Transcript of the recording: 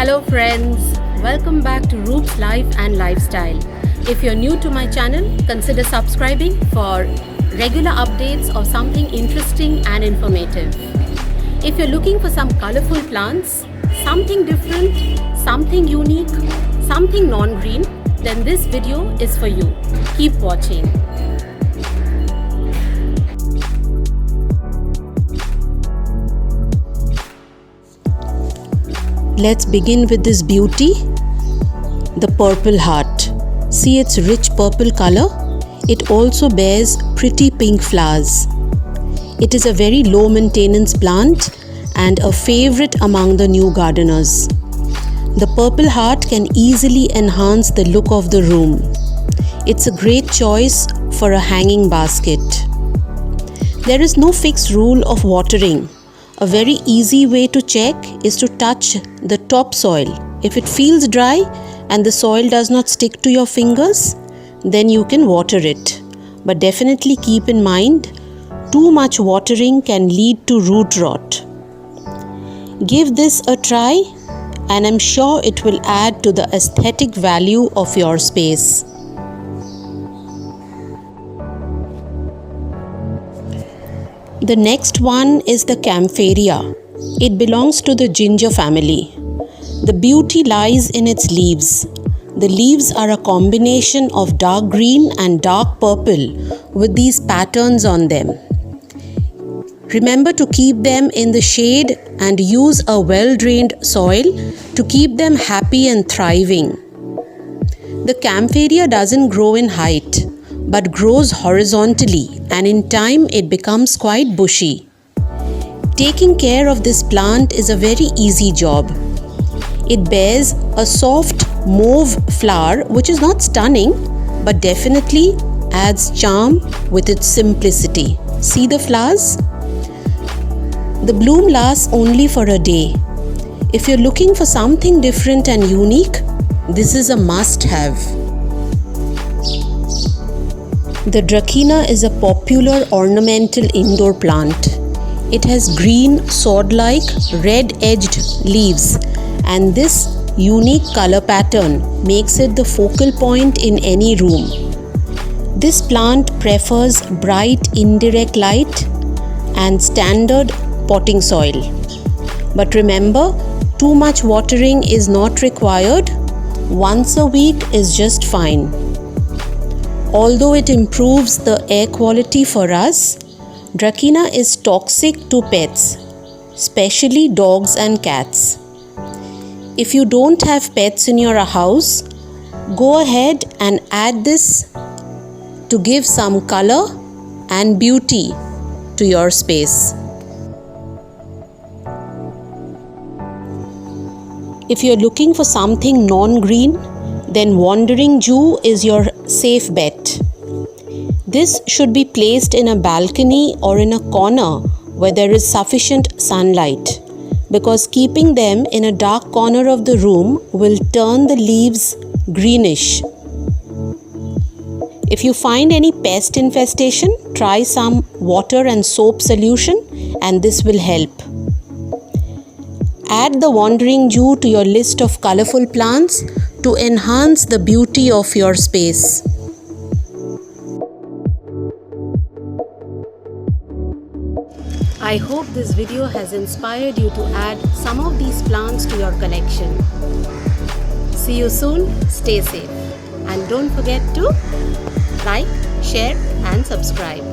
Hello friends, welcome back to Roop's Life and Lifestyle. If you're new to my channel, consider subscribing for regular updates of something interesting and informative. If you're looking for some colorful plants, something different, something unique, something non-green, then this video is for you. Keep watching. Let's begin with this beauty, the purple heart. See its rich purple color? It also bears pretty pink flowers. It is a very low maintenance plant and a favorite among the new gardeners. The purple heart can easily enhance the look of the room. It's a great choice for a hanging basket. There is no fixed rule of watering. A very easy way to check is to touch the topsoil. If it feels dry and the soil does not stick to your fingers, then you can water it. But definitely keep in mind, too much watering can lead to root rot. Give this a try and I'm sure it will add to the aesthetic value of your space. The next one is the Kaempferia. It belongs to the ginger family. The beauty lies in its leaves. The leaves are a combination of dark green and dark purple with these patterns on them. Remember to keep them in the shade and use a well-drained soil to keep them happy and thriving. The Kaempferia doesn't grow in height, but grows horizontally, and in time it becomes quite bushy. Taking care of this plant is a very easy job. It bears a soft mauve flower which is not stunning but definitely adds charm with its simplicity. See the flowers? The bloom lasts only for a day. If you're looking for something different and unique, this is a must-have. The Dracæna is a popular ornamental indoor plant. It has green, sword-like, red-edged leaves, and this unique color pattern makes it the focal point in any room. This plant prefers bright indirect light and standard potting soil. But remember, too much watering is not required. Once a week is just fine. Although it improves the air quality for us, Dracæna is toxic to pets, especially dogs and cats. If you don't have pets in your house, go ahead and add this to give some color and beauty to your space. If you're looking for something non-green, then Wandering Jew is your safe bet. This should be placed in a balcony or in a corner where there is sufficient sunlight, because keeping them in a dark corner of the room will turn the leaves greenish. If you find any pest infestation, try some water and soap solution and this will help. Add the Wandering Jew to your list of colorful plants to enhance the beauty of your space. I hope this video has inspired you to add some of these plants to your collection. See you soon, stay safe, and don't forget to like, share and subscribe.